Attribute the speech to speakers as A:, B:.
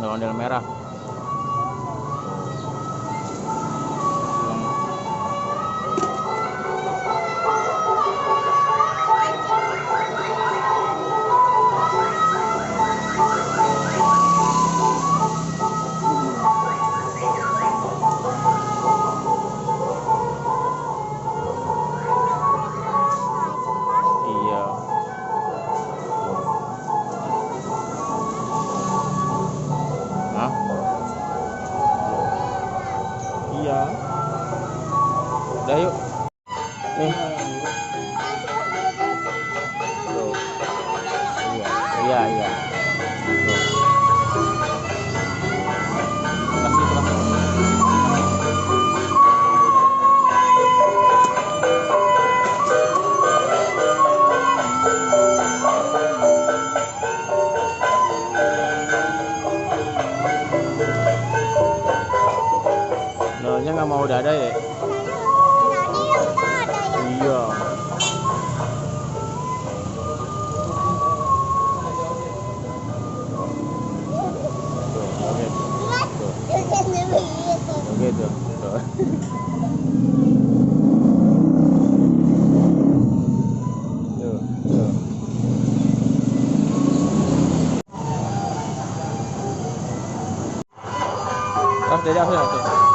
A: ondel-ondel merah. Iya. Hah? Iya. Udah yuk. Nih. Tuh. Iya, iya, iya. Tuh. Kasih terus. Nolnya nggak mau dada ya? Iya. Tuh, oke. Tuh. Oke tuh. Tuh. Tuh, tuh. Terus jadi apa tuh?